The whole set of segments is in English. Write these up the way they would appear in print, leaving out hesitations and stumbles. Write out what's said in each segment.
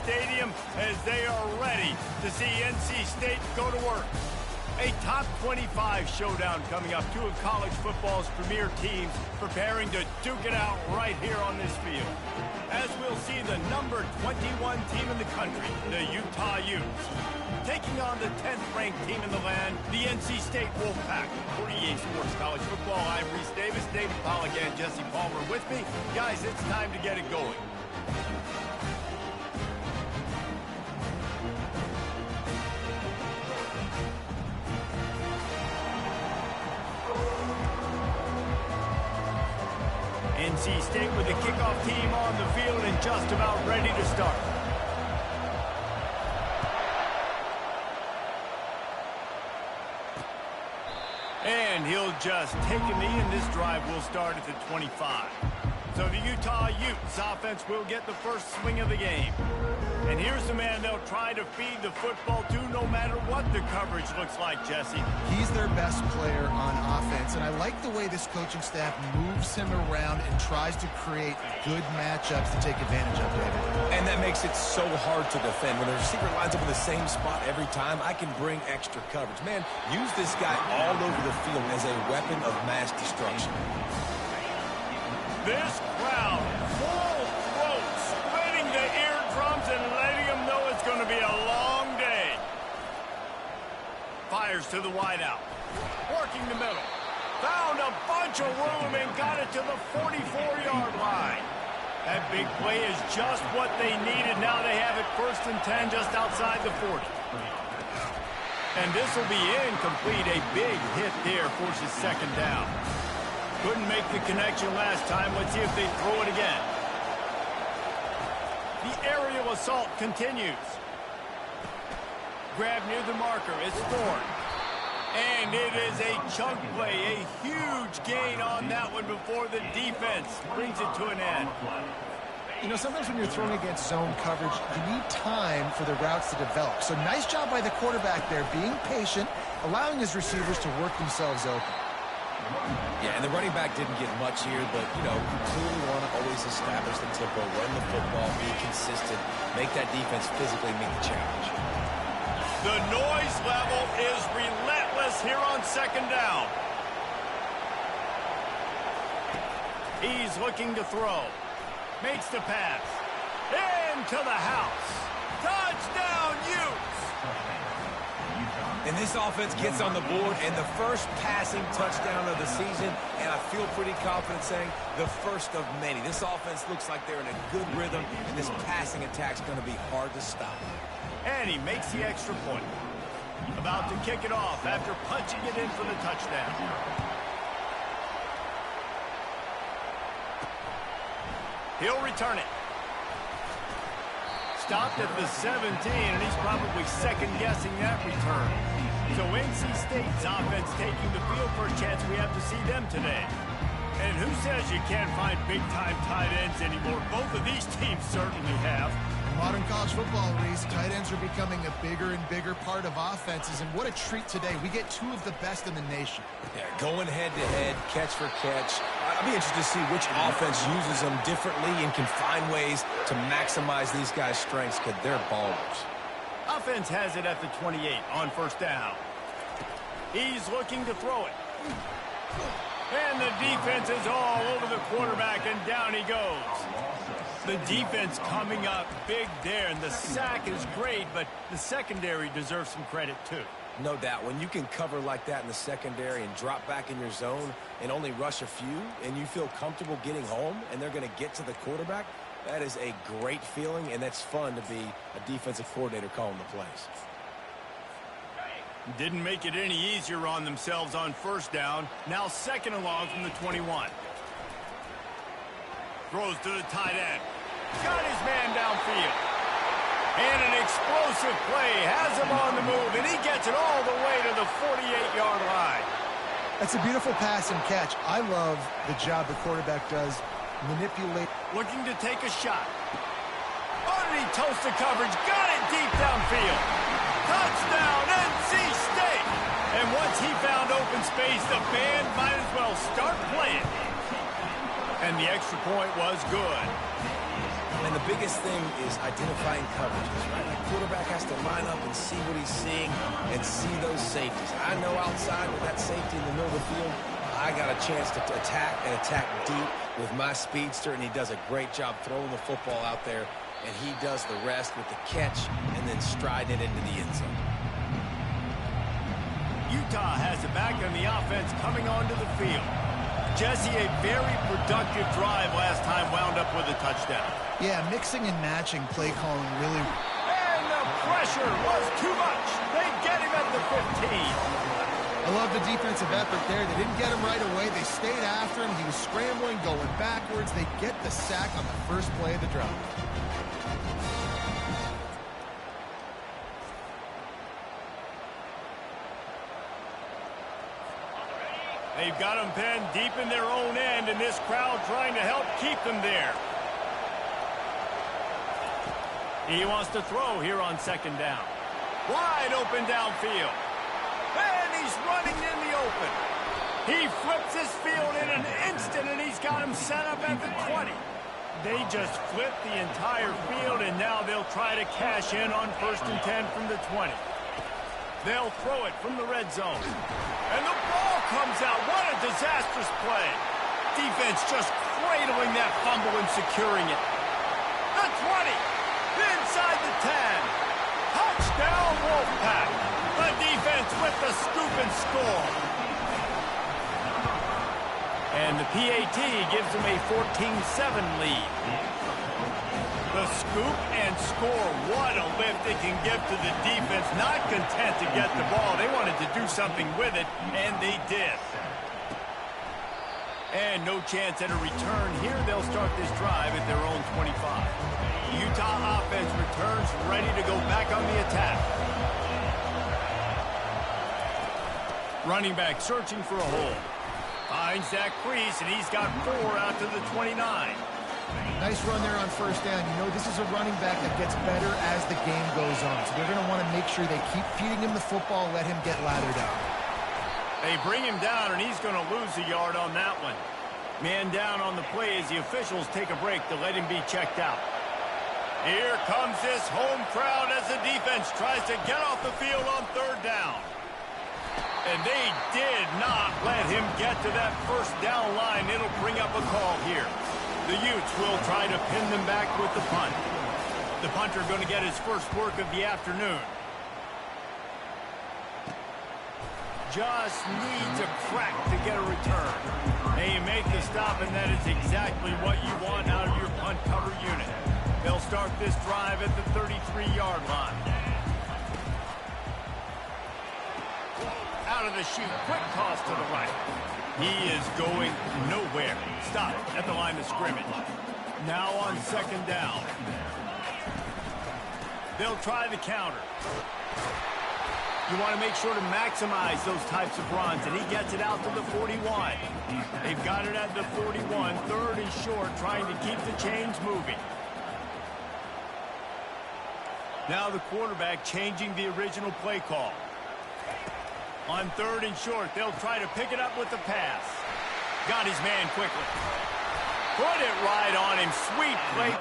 stadium as they are ready to see NC State go to work. A top 25 showdown coming up. Two of college football's premier teams preparing to duke it out right here on this field. As we'll see the number 21 team in the country, the Utah Utes, taking on the 10th-ranked team in the land, the NC State Wolfpack. For EA Sports College Football, I'm Reese Davis, David Pollack, and Jesse Palmer with me. Guys, it's time to get it going. NC State with the kickoff team on the field and just about ready to start. And he'll just take a knee, and this drive will start at the 25. So the Utah Utes offense will get the first swing of the game. And here's the man they'll try to feed the football to no matter what the coverage looks like, Jesse. He's their best player on offense, and I like the way this coaching staff moves him around and tries to create good matchups to take advantage of, David. And that makes it so hard to defend. When the receiver lines up in the same spot every time, I can bring extra coverage. Man, use this guy all over the field as a weapon of mass destruction. This crowd, full throat, splitting the eardrums and letting them know it's going to be a long day. Fires to the wideout. Working the middle. Found a bunch of room and got it to the 44-yard line. That big play is just what they needed. Now they have it 1st and 10 just outside the 40. And this will be incomplete. A big hit there forces 2nd down. Couldn't make the connection last time. Let's see if they throw it again. The aerial assault continues. Grab near the marker. It's Thorne. And it is a chunk play. A huge gain on that one before the defense brings it to an end. You know, sometimes when you're throwing against zone coverage, you need time for the routes to develop. So nice job by the quarterback there, being patient, allowing his receivers to work themselves open. Yeah, and the running back didn't get much here, but, you know, you clearly want to always establish the tempo, run the football, be consistent, make that defense physically meet the challenge. The noise level is relentless here on 2nd down. He's looking to throw. Makes the pass. Into the house. Touchdown, Utes! And this offense gets on the board, and the first passing touchdown of the season, and I feel pretty confident saying the first of many. This offense looks like they're in a good rhythm, and this passing attack's going to be hard to stop. And he makes the extra point. About to kick it off after punching it in for the touchdown. He'll return it. Stopped at the 17, and he's probably second-guessing that return. So NC State's offense taking the field for a chance. We have to see them today. And who says you can't find big-time tight ends anymore? Both of these teams certainly have. In modern college football, Reese, tight ends are becoming a bigger and bigger part of offenses, and what a treat today. We get two of the best in the nation. Yeah, going head-to-head, catch for catch. I'll be interested to see which offense uses them differently and can find ways to maximize these guys' strengths because they're ballers. Offense has it at the 28 on 1st down. He's looking to throw it. And the defense is all over the quarterback, and down he goes. The defense coming up big there, and the sack is great, but the secondary deserves some credit too. No doubt. When you can cover like that in the secondary and drop back in your zone and only rush a few, and you feel comfortable getting home, and they're going to get to the quarterback, that is a great feeling, and that's fun to be a defensive coordinator calling the plays. Didn't make it any easier on themselves on 1st down. Now 2nd and long from the 21. Throws to the tight end. Got his man downfield. And an explosive play. Has him on the move, and he gets it all the way to the 48-yard line. That's a beautiful pass and catch. I love the job the quarterback does. Manipulate. Looking to take a shot. Underneath toasted coverage. Got it deep downfield. Touchdown, NC State! And once he found open space, the band might as well start playing. And the extra point was good. And the biggest thing is identifying coverages, right? The quarterback has to line up and see what he's seeing and see those safeties. I know outside with that safety in the middle of the field, I got a chance to attack and attack deep with my speedster, and he does a great job throwing the football out there, and he does the rest with the catch and then striding it into the end zone. Utah has it back on the offense coming onto the field. Jesse, a very productive drive last time wound up with a touchdown. Yeah, mixing and matching play calling really... And the pressure was too much. They get him at the 15. I love the defensive effort there. They didn't get him right away. They stayed after him. He was scrambling, going backwards. They get the sack on the first play of the drive. They've got them pinned deep in their own end, and this crowd trying to help keep them there. He wants to throw here on second down. Wide open downfield. And he's running in the open. He flips his field in an instant, and he's got him set up at the 20. They just flipped the entire field, and now they'll try to cash in on 1st and 10 from the 20. They'll throw it from the red zone. And the ball comes out. What a disastrous play. Defense just cradling that fumble and securing it. The 20. Inside the 10. Touchdown, Wolfpack. The defense with the scoop and score. And the PAT gives them a 14-7 lead. The scoop and score. What a lift it can give to the defense. Not content to get the ball. They wanted to do something with it, and they did. And no chance at a return here. They'll start this drive at their own 25. Utah offense returns, ready to go back on the attack. Running back searching for a hole. Finds that crease, and he's got 4 out to the 29. Nice run there on first down. You know, this is a running back that gets better as the game goes on. So they're going to want to make sure they keep feeding him the football, let him get lathered up. They bring him down, and he's going to lose a yard on that one. Man down on the play as the officials take a break to let him be checked out. Here comes this home crowd as the defense tries to get off the field on 3rd down. And they did not let him get to that first down line. It'll bring up a call here. The Utes will try to pin them back with the punt. The punter going to get his first work of the afternoon. Just needs a crack to get a return. They make the stop, and that is exactly what you want out of your punt cover unit. They'll start this drive at the 33-yard line. Out of the chute, quick toss to the right. He is going nowhere. Stop at the line of scrimmage. Now on 2nd down. They'll try the counter. You want to make sure to maximize those types of runs, and he gets it out to the 41. They've got it at the 41, 3rd and short, trying to keep the chains moving. Now the quarterback changing the original play call. On 3rd and short, they'll try to pick it up with the pass. Got his man quickly. Put it right on him. Sweet play.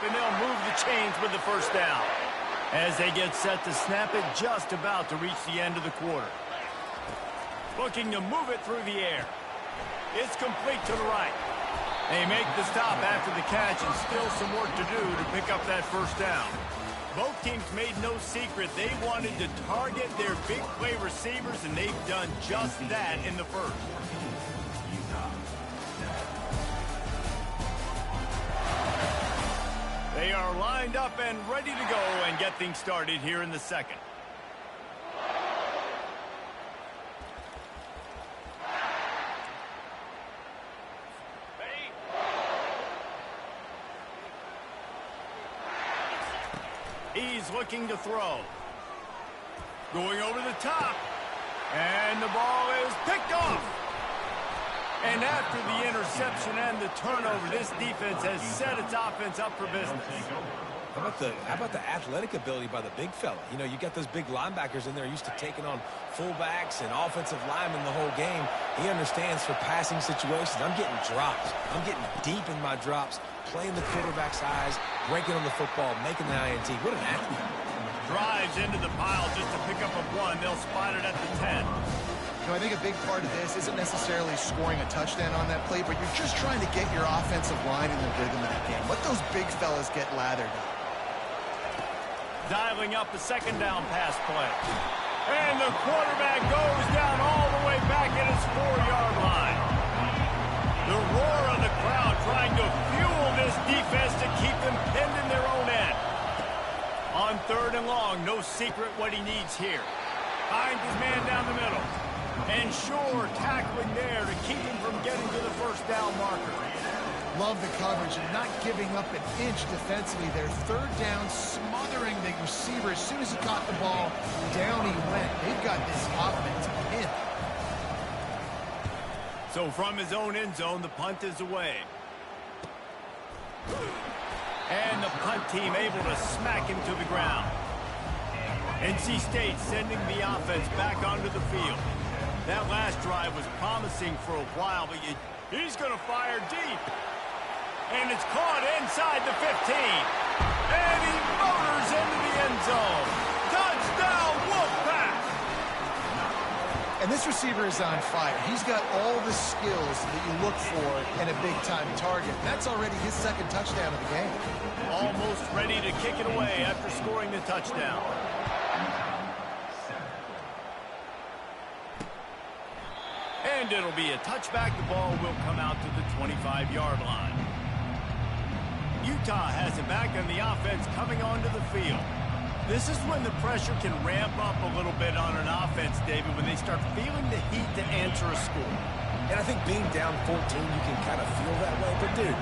And they'll move the chains with the first down. As they get set to snap it, just about to reach the end of the quarter. Looking to move it through the air. It's complete to the right. They make the stop after the catch, and still some work to do to pick up that first down. Both teams made no secret they wanted to target their big play receivers, and they've done just that in the first. They are lined up and ready to go and get things started here in the second. He's looking to throw. Going over the top. And the ball is picked off. And after the interception and the turnover, this defense has set its offense up for business. How about the athletic ability by the big fella? You know, you got those big linebackers in there used to taking on fullbacks and offensive linemen the whole game. He understands for passing situations. I'm getting drops. I'm getting deep in my drops, playing the quarterback's eyes, breaking on the football, making the INT. What an athlete. Drives into the pile just to pick up a 1. They'll spot it at the 10. You know, I think a big part of this isn't necessarily scoring a touchdown on that play, but you're just trying to get your offensive line in the rhythm of the game. Let those big fellas get lathered up. Dialing up the second down pass play. And the quarterback goes down all the way back at his 4-yard line. The roar of the crowd trying to fuel this defense to keep them pinned in their own end. On 3rd and long, no secret what he needs here. Finds his man down the middle. And sure, tackling there to keep him from getting to the first down marker. Love the coverage and not giving up an inch defensively there. 3rd down, smothering the receiver. As soon as he caught the ball, down he went. They've got this offense pinned. So from his own end zone, the punt is away. And the punt team able to smack him to the ground. NC State sending the offense back onto the field. That last drive was promising for a while, but he's going to fire deep. And it's caught inside the 15. And he motors into the end zone. Touchdown, Wolfpack! And this receiver is on fire. He's got all the skills that you look for in a big-time target. That's already his 2nd touchdown of the game. Almost ready to kick it away after scoring the touchdown. And it'll be a touchback. The ball will come out to the 25-yard line. Utah has it back on the offense coming onto the field. This is when the pressure can ramp up a little bit on an offense, David, when they start feeling the heat to answer a score. And I think being down 14, you can kind of feel that way. But, dude,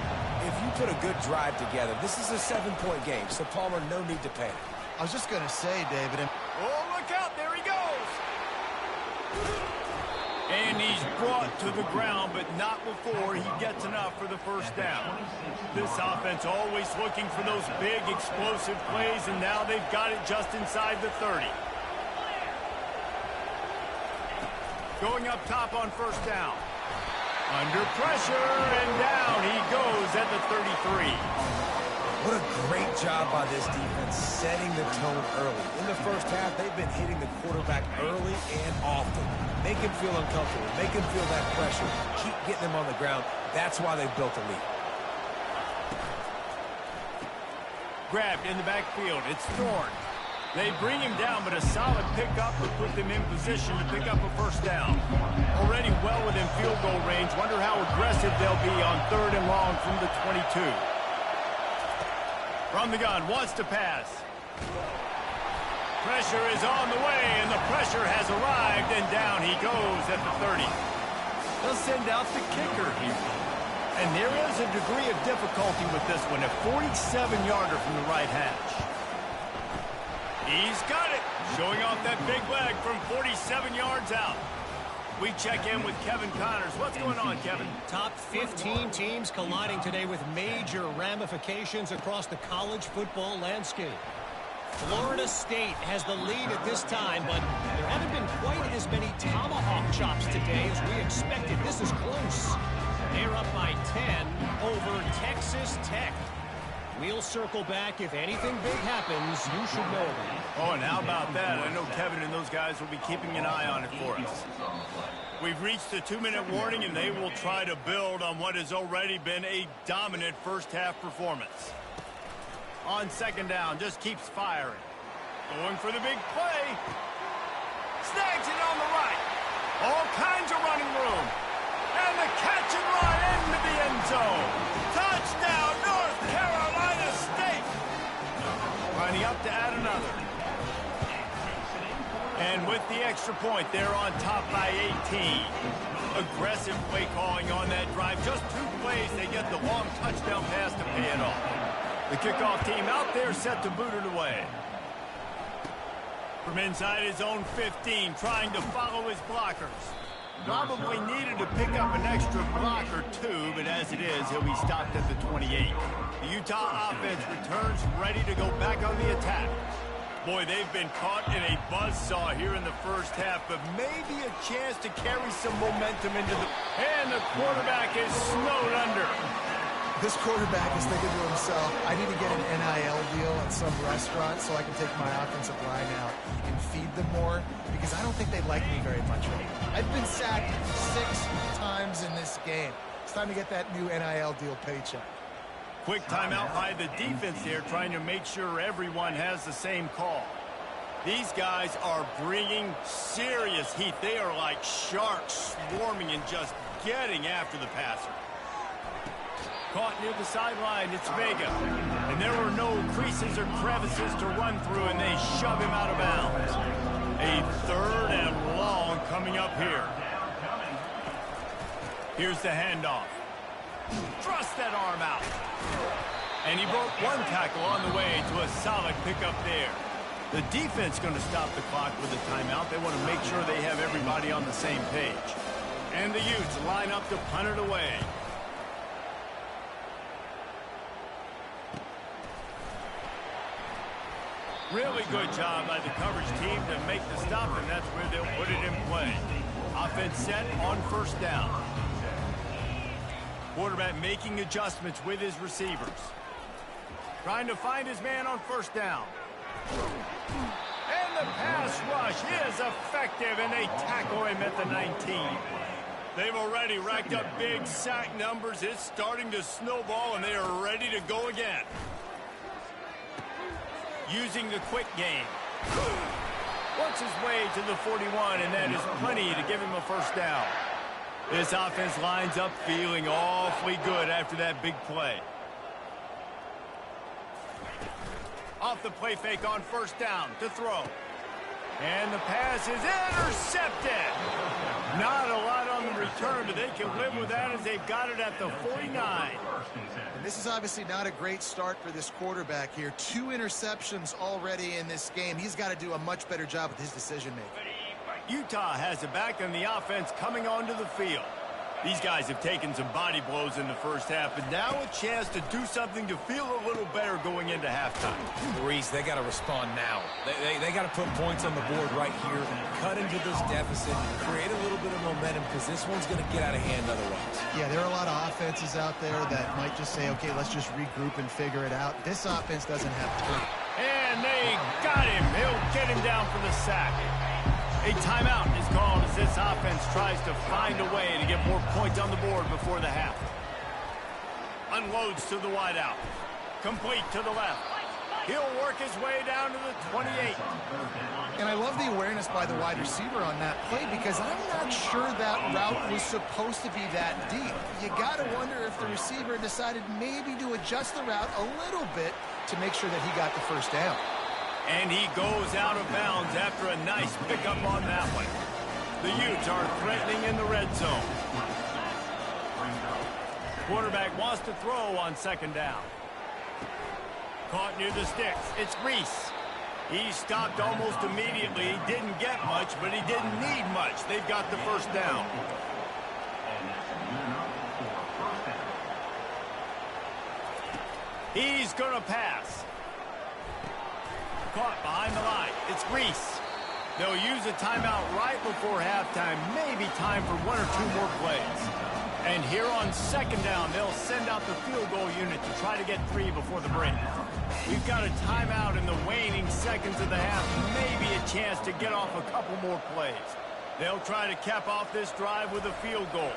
if you put a good drive together, this is a 7-point game. So, Palmer, no need to panic. I was just going to say, David. Oh, look out. There he goes. And he's brought to the ground, but not before he gets enough for the first down. This offense always looking for those big, explosive plays, and now they've got it just inside the 30. Going up top on first down. Under pressure, and down he goes at the 33. What a great job by this defense setting the tone early. In the first half, they've been hitting the quarterback early and often. Make him feel uncomfortable. Make him feel that pressure. Keep getting him on the ground. That's why they've built a lead. Grabbed in the backfield. It's Thorne. They bring him down, but a solid pickup will put them in position to pick up a first down. Already well within field goal range. Wonder how aggressive they'll be on 3rd and long from the 22. From the gun, wants to pass. Pressure is on the way, and the pressure has arrived, and down he goes at the 30. They'll send out the kicker here. And there is a degree of difficulty with this one, a 47-yarder from the right hash. He's got it, showing off that big leg from 47 yards out. We check in with Kevin Connors. What's going on, Kevin? Top 15 teams colliding today with major ramifications across the college football landscape. Florida State has the lead at this time, but there haven't been quite as many tomahawk chops today as we expected. This is close. They're up by 10 over Texas Tech. We'll circle back. If anything big happens, you should know that. Oh, and how about that? I know Kevin and those guys will be keeping an eye on it for us. We've reached the 2-minute warning, and they will try to build on what has already been a dominant first-half performance. On 2nd down, just keeps firing. Going for the big play. Snags it on the right. All kinds of running room. And the catch and run into the end zone. Touchdown, North Carolina State. Lining up to add another. And with the extra point, they're on top by 18. Aggressive play calling on that drive. Just 2 plays, they get the long touchdown pass to pay it off. The kickoff team out there set to boot it away. From inside his own 15, trying to follow his blockers. Probably needed to pick up an extra block or two, but as it is, he'll be stopped at the 28. The Utah offense returns ready to go back on the attack. Boy, they've been caught in a buzzsaw here in the first half, but maybe a chance to carry some momentum into the... And the quarterback is snowed under. This quarterback is thinking to himself, I need to get an NIL deal at some restaurant so I can take my offensive line out and feed them more, because I don't think they like me very much right now. I've been sacked 6 times in this game. It's time to get that new NIL deal paycheck. Quick timeout by the defense there, trying to make sure everyone has the same call. These guys are bringing serious heat. They are like sharks swarming and just getting after the passer. Caught near the sideline, it's Vega. And there were no creases or crevices to run through, and they shove him out of bounds. A 3rd and long coming up here. Here's the handoff. Thrust that arm out. And he broke 1 tackle on the way to a solid pickup there. The defense going to stop the clock with a timeout. They want to make sure they have everybody on the same page. And the Utes line up to punt it away. Really good job by the coverage team to make the stop, and that's where they'll put it in play. Offense set on 1st down. Quarterback making adjustments with his receivers. Trying to find his man on 1st down. And the pass rush is effective, and they tackle him at the 19. They've already racked up big sack numbers. It's starting to snowball, and they are ready to go again. Using the quick game. Works his way to the 41, and that is plenty to give him a 1st down. This offense lines up feeling awfully good after that big play. Off the play fake on 1st down to throw. And the pass is intercepted. Not a lot on the return, but they can live with that as they've got it at the 49. And this is obviously not a great start for this quarterback here. 2 interceptions already in this game. He's got to do a much better job with his decision-making. Utah has it back on the offense coming onto the field. These guys have taken some body blows in the first half, but now a chance to do something to feel a little better going into halftime. Reese, they got to respond now. They got to put points on the board right here, cut into this deficit, create a little bit of momentum, because this one's going to get out of hand otherwise. Yeah, there are a lot of offenses out there that might just say, okay, let's just regroup and figure it out. This offense doesn't have time. And they got him. He'll get him down for the sack. A timeout is called as this offense tries to find a way to get more points on the board before the half. Unloads to the wideout. Complete to the left. He'll work his way down to the 28. And I love the awareness by the wide receiver on that play, because I'm not sure that route was supposed to be that deep. You got to wonder if the receiver decided maybe to adjust the route a little bit to make sure that he got the 1st down. And he goes out of bounds after a nice pickup on that one. The Utes are threatening in the red zone. Quarterback wants to throw on 2nd down. Caught near the sticks. It's Reese. He stopped almost immediately. He didn't get much, but he didn't need much. They've got the 1st down. He's going to pass. Caught behind the line. It's Reese. They'll use a timeout right before halftime. Maybe time for 1 or 2 more plays. And here on 2nd down, they'll send out the field goal unit to try to get 3 before the break. We've got a timeout in the waning seconds of the half. Maybe a chance to get off a couple more plays. They'll try to cap off this drive with a field goal.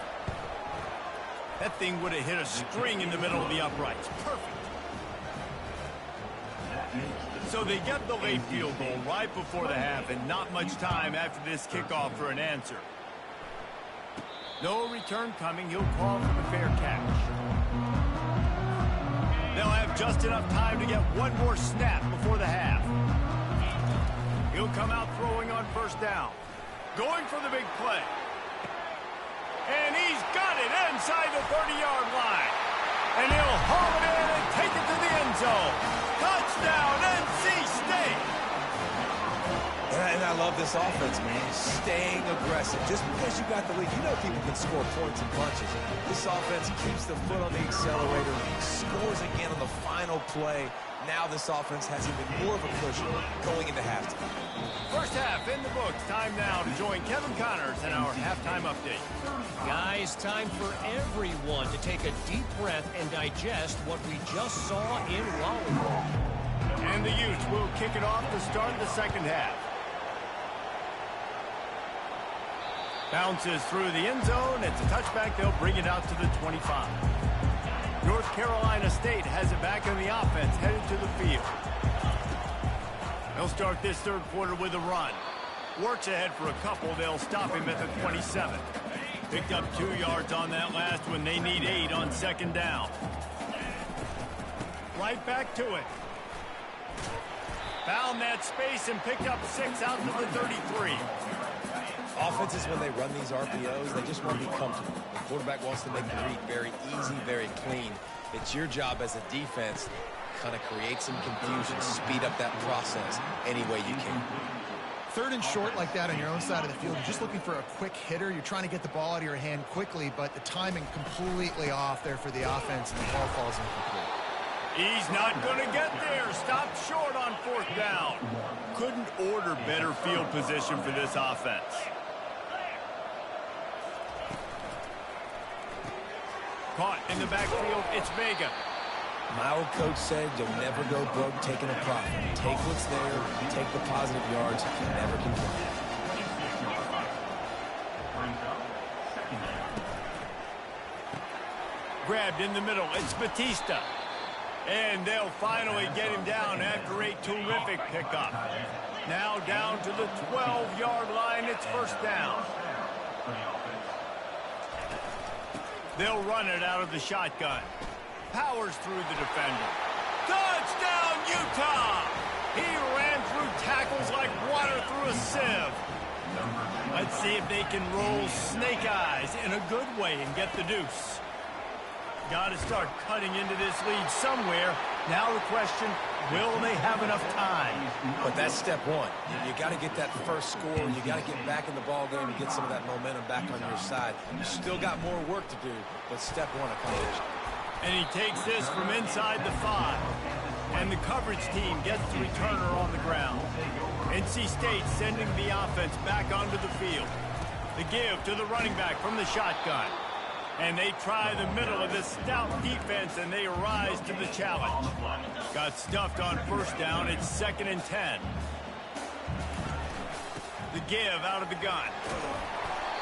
That thing would have hit a string in the middle of the uprights. Perfect. So they get the late field goal right before the half, and not much time after this kickoff for an answer. No return coming. He'll call for the fair catch. They'll have just enough time to get 1 more snap before the half. He'll come out throwing on 1st down. Going for the big play. And he's got it inside the 30-yard line. And he'll haul it in and take it to the end zone. Touchdown, NC State! And I love this offense, man. Staying aggressive. Just because you got the lead, you know people can score points and punches. This offense keeps the foot on the accelerator, scores again on the final play. Now this offense has even more of a cushion going into halftime. First half in the books. Time now to join Kevin Connors in our halftime update. Guys, time for everyone to take a deep breath and digest what we just saw in Volleyball. And the Utes will kick it off to start the second half. Bounces through the end zone. It's a touchback. They'll bring it out to the 25. North Carolina State has it back in the offense, headed to the field. They'll start this third quarter with a run. Works ahead for a couple. They'll stop him at the 27. Picked up 2 yards on that last one. They need 8 on second down. Right back to it. Found that space and picked up 6 out to the 33. Offenses, when they run these RPOs, they just want to be comfortable. The quarterback wants to make the read very easy, very clean. It's your job as a defense to kind of create some confusion, speed up that process any way you can. Third and short like that on your own side of the field, you're just looking for a quick hitter. You're trying to get the ball out of your hand quickly, but the timing completely off there for the offense, and the ball falls incomplete. He's not going to get there. Stopped short on fourth down. Couldn't order better field position for this offense. Caught in the backfield, it's Vega. My old coach said you'll never go broke taking a profit. Take what's there, take the positive yards, and never complain. Grabbed in the middle, it's Batista. And they'll finally get him down after a terrific pickup. Now down to the 12-yard line, it's first down. They'll run it out of the shotgun. Powers through the defender. Touchdown, Utah! He ran through tackles like water through a sieve. Let's see if they can roll snake eyes in a good way and get the deuce. Got to start cutting into this lead somewhere. Now the question, will they have enough time? But that's step one. You got to get that first score. You got to get back in the ball game and get some of that momentum back on your side. You still got more work to do, but step one accomplished. And he takes this from inside the 5. And the coverage team gets the returner on the ground. NC State sending the offense back onto the field. The give to the running back from the shotgun. And they try the middle of this stout defense, and they rise to the challenge. Got stuffed on first down. It's 2nd and 10. The give out of the gun.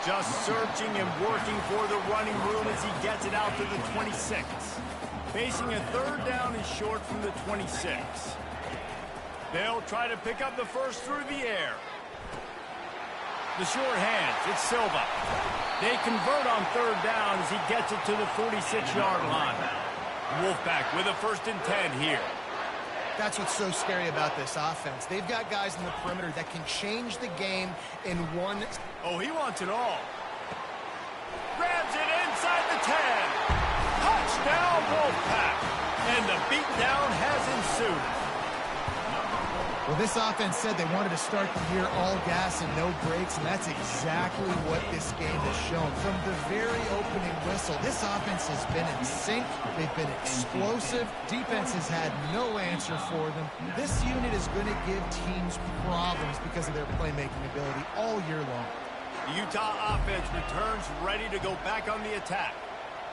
Just searching and working for the running room as he gets it out to the 26. Facing a third down and short from the 26. They'll try to pick up the first through the air. The short hands, it's Silva. They convert on third down as he gets it to the 46-yard line. Wolfpack with a 1st and 10 here. That's what's so scary about this offense. They've got guys in the perimeter that can change the game in one. Oh, he wants it all. Grabs it inside the 10. Touchdown, Wolfpack. And the beatdown has ensued. Well, this offense said they wanted to start the year all gas and no brakes, and that's exactly what this game has shown. From the very opening whistle, this offense has been in sync. They've been explosive. Defense has had no answer for them. This unit is going to give teams problems because of their playmaking ability all year long. The Utah offense returns ready to go back on the attack.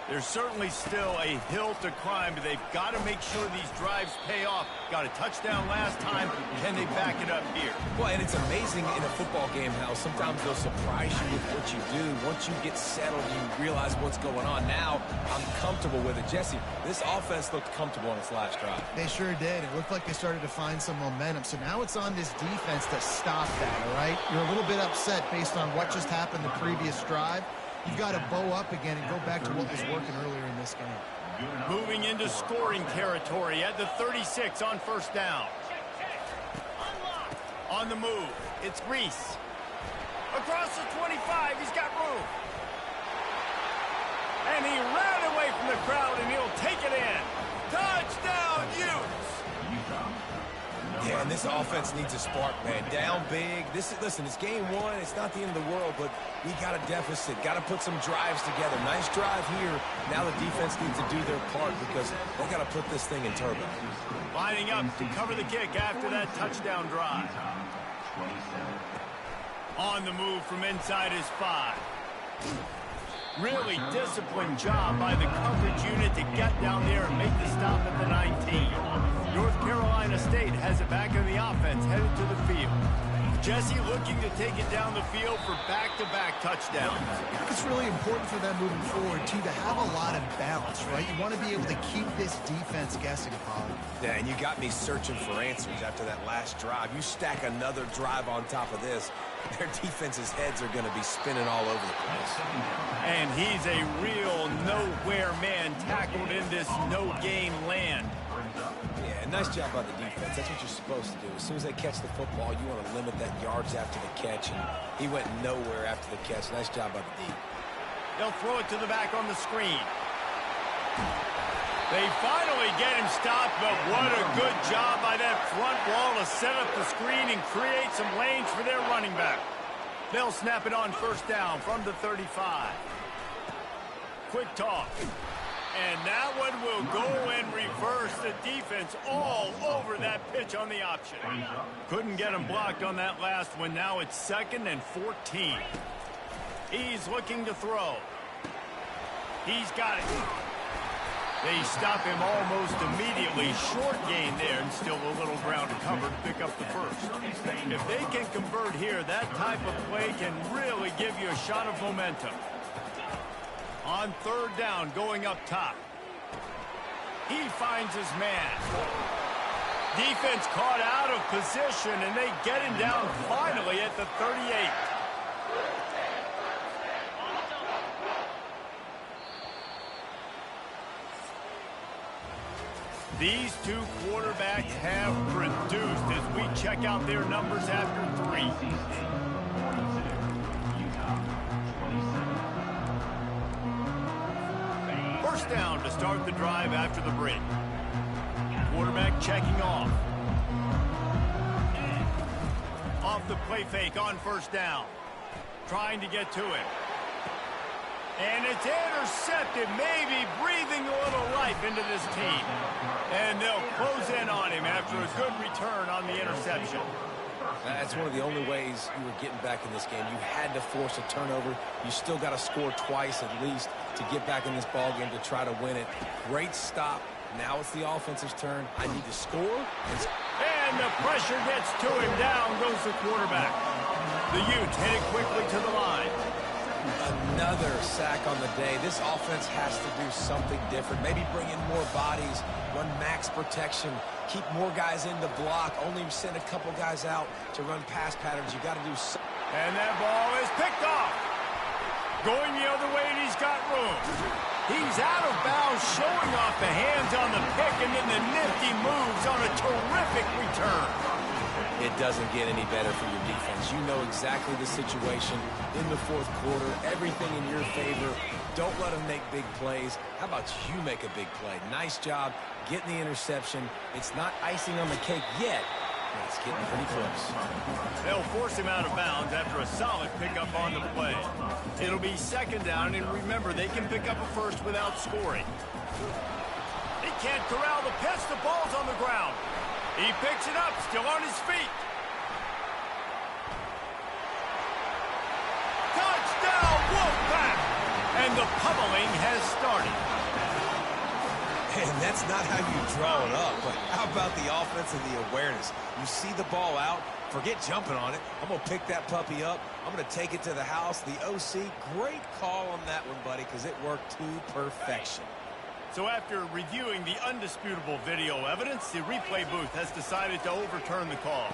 There's certainly still a hill to climb, but they've got to make sure these drives pay off. Got a touchdown last time. Can they back it up here? Well, and it's amazing in a football game how sometimes they'll surprise you with what you do. Once you get settled, you realize what's going on. Now, I'm comfortable with it. Jesse, this offense looked comfortable on its last drive. They sure did. It looked like they started to find some momentum. So now it's on this defense to stop that, all right? You're a little bit upset based on what just happened the previous drive. You've got to bow up again and go back to what was working earlier in this game. Moving into scoring territory at the 36 on first down. On the move, it's Reese. Across the 25, he's got room. And he ran away from the crowd, and he'll take it in. Touchdown, Utes! Yeah, and this offense needs a spark, man. Down big. Listen, it's game one. It's not the end of the world, but we got a deficit. Got to put some drives together. Nice drive here. Now the defense needs to do their part because they got to put this thing in turbo. Lining up to cover the kick after that touchdown drive. On the move from inside his 5. Really disciplined job by the coverage unit to get down there and make the stop at the 19. North Carolina State has it back in the offense, headed to the field. Jesse looking to take it down the field for back-to-back touchdowns. I think it's really important for them moving forward, too, to have a lot of balance, right? You want to be able to keep this defense guessing, Paul. Yeah, and you got me searching for answers after that last drive. You stack another drive on top of this, their defense's heads are going to be spinning all over the place. And he's a real nowhere man tackled in this no-game land. Yeah, nice job by the defense. That's what you're supposed to do. As soon as they catch the football, you want to limit that yards after the catch, and he went nowhere after the catch. Nice job by the D. They'll throw it to the back on the screen. They finally get him stopped, but what a good job by that front wall to set up the screen and create some lanes for their running back. They'll snap it on first down from the 35. Quick toss. And that one will go and reverse the defense all over that pitch on the option. Couldn't get him blocked on that last one. Now it's 2nd and 14. He's looking to throw. He's got it. They stop him almost immediately. Short gain there and still a little ground to cover to pick up the first. If they can convert here, that type of play can really give you a shot of momentum. On 3rd down, going up top. He finds his man. Defense caught out of position, and they get him down finally at the 38. These two quarterbacks have produced as we check out their numbers after 3. First down to start the drive after the break. Quarterback checking off. Off the play fake on first down. Trying to get to it. And it's intercepted, maybe breathing a little life into this team. And they'll close in on him after a good return on the interception. That's one of the only ways you were getting back in this game. You had to force a turnover. You still got to score twice at least to get back in this ball game to try to win it. Great stop. Now it's the offense's turn. I need to score. And the pressure gets to him. Down goes the quarterback. The Utes hit it quickly to the line. Another sack on the day. This offense has to do something different. Maybe bring in more bodies, run max protection, keep more guys in the block, only send a couple guys out to run pass patterns. You got to do something. And that ball is picked off. Going the other way, and he's got room. He's out of bounds, showing off the hands on the pick, and then the nifty moves on a terrific return. It doesn't get any better for your defense. You know exactly the situation in the 4th quarter. Everything in your favor. Don't let them make big plays. How about you make a big play? Nice job getting the interception. It's not icing on the cake yet, but it's getting pretty close. They'll force him out of bounds after a solid pickup on the play. It'll be 2nd down, and remember, they can pick up a first without scoring. They can't corral the pitch. The ball's on the ground. He picks it up, still on his feet. Touchdown, Wolfpack! And the pummeling has started. And that's not how you draw it up, but how about the offense and the awareness? You see the ball out, forget jumping on it. I'm going to pick that puppy up. I'm going to take it to the house. The OC, great call on that one, buddy, because it worked to perfection. So after reviewing the undisputable video evidence, the replay booth has decided to overturn the call.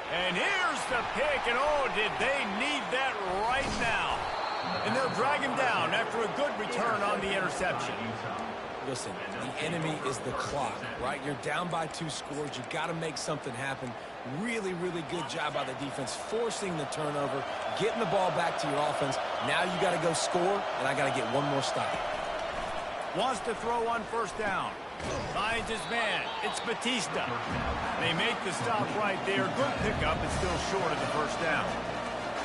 And here's the pick, and oh, did they need that right now. And they'll drag him down after a good return on the interception. Listen, the enemy is the clock, right? You're down by 2 scores. You've got to make something happen. Really, really good job by the defense, forcing the turnover, getting the ball back to your offense. Now you got to go score, and I got to get one more stop. Wants to throw on first down. Finds his man. It's Batista. They make the stop right there. Good pickup, but still short of the first down.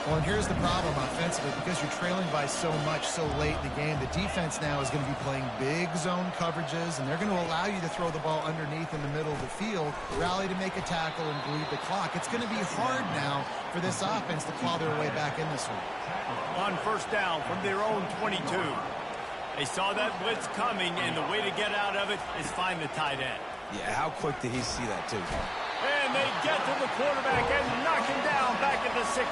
Well, and here's the problem offensively. Because you're trailing by so much so late in the game, the defense now is going to be playing big zone coverages, and they're going to allow you to throw the ball underneath in the middle of the field, rally to make a tackle, and bleed the clock. It's going to be hard now for this offense to claw their way back in this week. On first down from their own 22. They saw that blitz coming, and the way to get out of it is find the tight end. Yeah, how quick did he see that, too? And they get to the quarterback and knock him down back at the 16.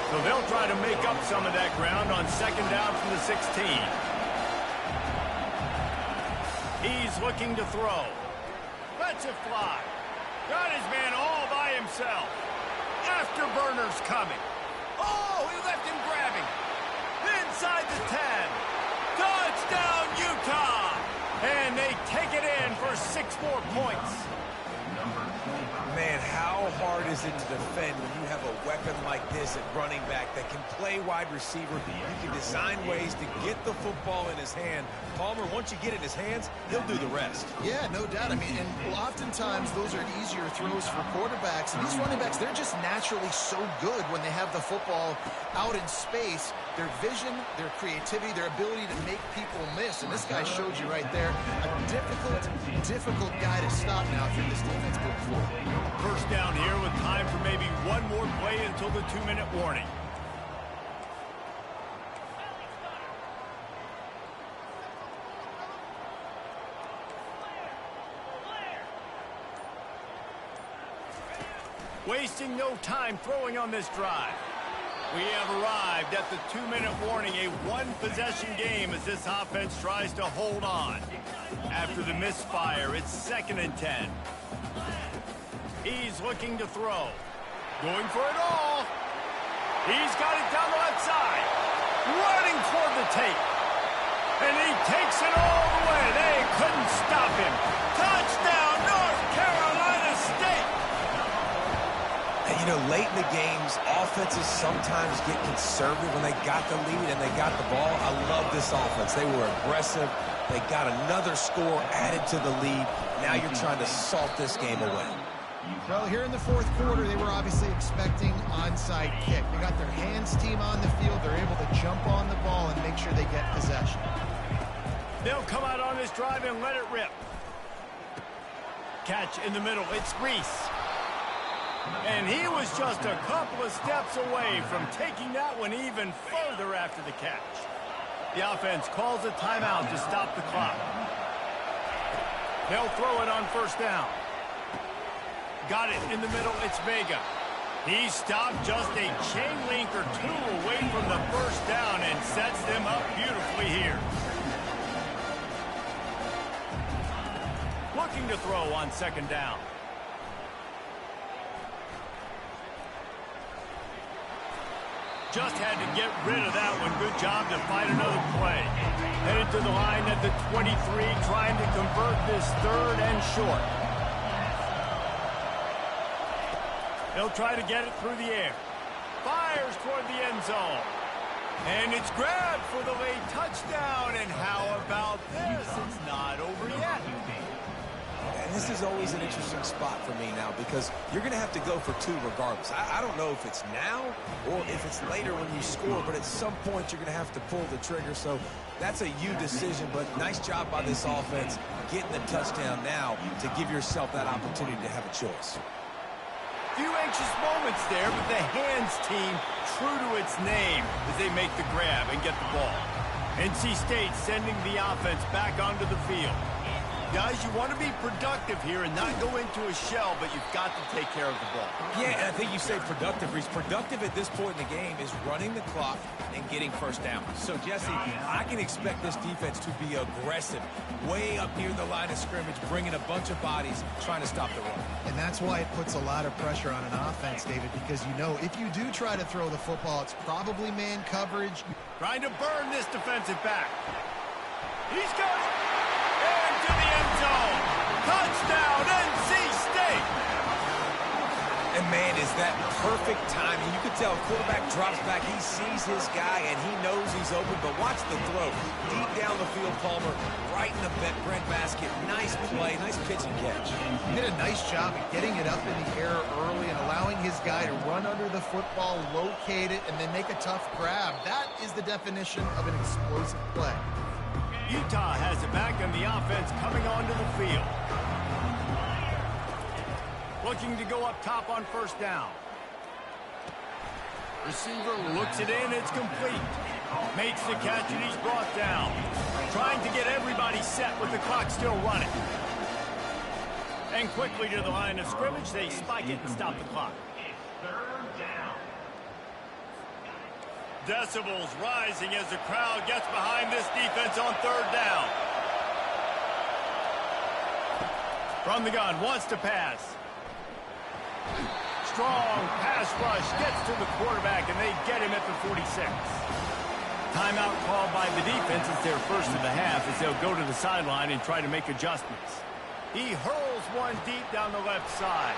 So they'll try to make up some of that ground on second down from the 16. He's looking to throw. Lets it fly. Got his man all by himself. Afterburner's coming. Oh, he left him grabbing. Inside the 10. Touchdown, Utah! And they take it in for 6 more points. Man, how hard is it to defend when you have a weapon like this at running back that can play wide receiver? You can design ways to get the football in his hand. Palmer, once you get it in his hands, he'll do the rest. Yeah, no doubt. I mean, and oftentimes those are easier throws for quarterbacks. And these running backs, they're just naturally so good when they have the football out in space. Their vision, their creativity, their ability to make people miss. And this guy showed you right there a difficult guy to stop now if you're this defense moving forward. First down here with time for maybe one more play until the 2-minute warning. Wasting no time throwing on this drive. We have arrived at the 2-minute warning, a one-possession game as this offense tries to hold on. After the misfire, it's 2nd and 10. He's looking to throw. Going for it all. He's got it down the left side. Running toward the tape. And he takes it all the way. They couldn't stop him. Touchdown, North Carolina State. And, you know, late in the games, offenses sometimes get conservative when they got the lead and they got the ball. I love this offense. They were aggressive. They got another score added to the lead. Now you're trying to salt this game away. Well, here in the 4th quarter, they were obviously expecting onside kick. They got their hands team on the field. They're able to jump on the ball and make sure they get possession. They'll come out on this drive and let it rip. Catch in the middle. It's Reese. And he was just a couple of steps away from taking that one even further after the catch. The offense calls a timeout to stop the clock. They'll throw it on first down. Got it in the middle. It's Vega. He stopped just a chain link or 2 away from the first down and sets them up beautifully here. Looking to throw on second down. Just had to get rid of that one. Good job to find another play. Headed to the line at the 23, trying to convert this 3rd and short. They'll try to get it through the air. Fires toward the end zone. And it's grabbed for the late touchdown. And how about this? It's not over yet. And this is always an interesting spot for me now because you're going to have to go for 2 regardless. I don't know if it's now or if it's later when you score, but at some point you're going to have to pull the trigger. So that's a you decision, but nice job by this offense getting the touchdown now to give yourself that opportunity to have a choice. Few anxious moments there, but the hands team true to its name as they make the grab and get the ball. NC State sending the offense back onto the field. Guys, you want to be productive here and not go into a shell, but you've got to take care of the ball. Yeah, and I think you say productive, Reese. Productive at this point in the game is running the clock and getting first down. So, Jesse, I can expect this defense to be aggressive, way up near the line of scrimmage, bringing a bunch of bodies, trying to stop the run. And that's why it puts a lot of pressure on an offense, David, because you know if you do try to throw the football, it's probably man coverage. Trying to burn this defensive back. He's got it. And to the end zone. Touchdown, NC State. And And, man, is that perfect timing. You can tell quarterback drops back. He sees his guy, and he knows he's open. But watch the throw. Deep down the field, Palmer, right in the bread basket. Nice play, nice pitch and catch. He did a nice job at getting it up in the air early and allowing his guy to run under the football, locate it, and then make a tough grab. That is the definition of an explosive play. Utah has it back, and the offense coming onto the field. Looking to go up top on first down. Receiver looks it in. It's complete. Makes the catch, and he's brought down. Trying to get everybody set with the clock still running. And quickly to the line of scrimmage, they spike it and stop the clock. Decibels rising as the crowd gets behind this defense on third down. From the gun, wants to pass. Strong pass rush, gets to the quarterback, and they get him at the 46. Timeout called by the defense. It's their first of the half as they'll go to the sideline and try to make adjustments. He hurls one deep down the left side.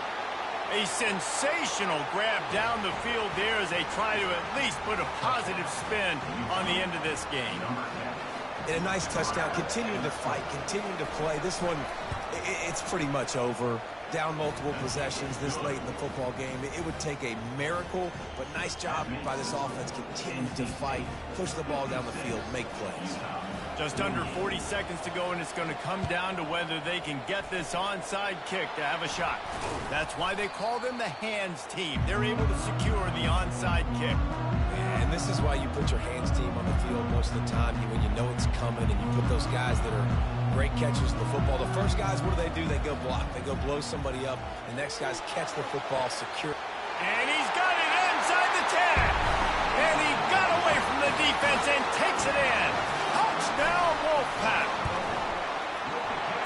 A sensational grab down the field there as they try to at least put a positive spin on the end of this game. And a nice touchdown. Continuing to fight, continuing to play. This one, it's pretty much over. Down multiple possessions this late in the football game. It would take a miracle, but nice job by this offense. Continue to fight, push the ball down the field, make plays. Just under 40 seconds to go, and it's going to come down to whether they can get this onside kick to have a shot. That's why they call them the hands team. They're able to secure the onside kick. And this is why you put your hands team on the field most of the time when you know it's coming, and you put those guys that are great catchers of the football. The first guys, what do? They go block. They go blow somebody up. The next guys catch the football, secure. And he's got it inside the 10. And he got away from the defense and takes it in. Touchdown, Wolfpack.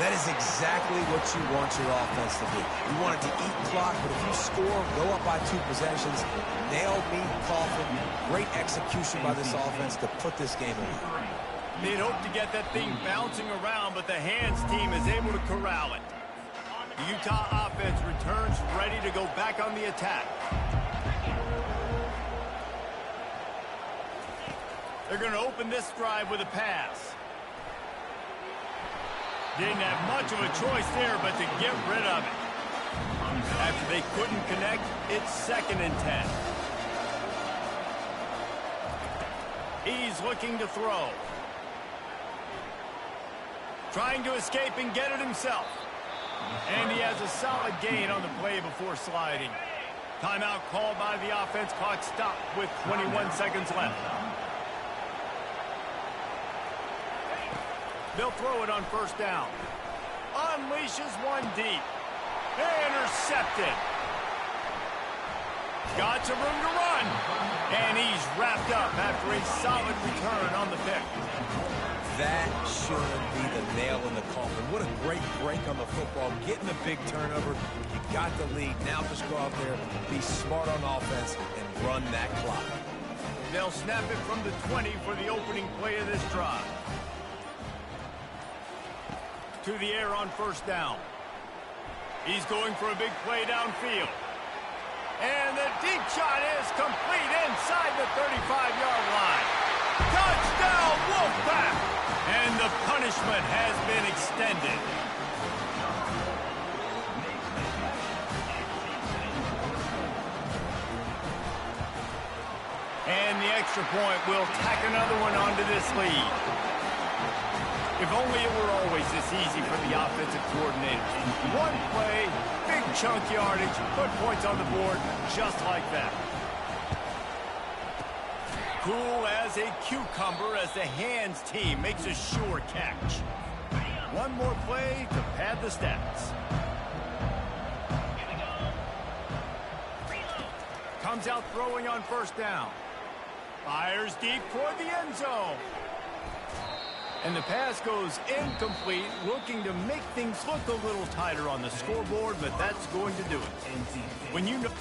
That is exactly what you want your offense to do. You want it to eat clock, but if you score, go up by 2 possessions, nail, meet, coffin. Great execution by this offense to put this game away. They'd hope to get that thing bouncing around, but the hands team is able to corral it. The Utah offense returns ready to go back on the attack. They're going to open this drive with a pass. Didn't have much of a choice there, but to get rid of it. After they couldn't connect, it's 2nd and 10. He's looking to throw. Trying to escape and get it himself. And he has a solid gain on the play before sliding. Timeout called by the offense. Clock stopped with 21 seconds left. They'll throw it on first down. Unleashes one deep. Intercepted. Got some room to run. And he's wrapped up after a solid return on the pick. That should be the nail in the coffin. What a great break on the football. Getting the big turnover. You got the lead. Now just go out there, be smart on offense, and run that clock. They'll snap it from the 20 for the opening play of this drive. To the air on first down. He's going for a big play downfield. And the deep shot is complete inside the 35-yard line. Touchdown, Wolfpack! And the punishment has been extended. And the extra point will tack another one onto this lead. If only it were always this easy for the offensive coordinators. One play, big chunk yardage, put points on the board just like that. Cool as a cucumber as the hands team makes a sure catch. One more play to pad the stats. Comes out throwing on first down. Fires deep toward the end zone. And the pass goes incomplete, looking to make things look a little tighter on the scoreboard, but that's going to do it. When you know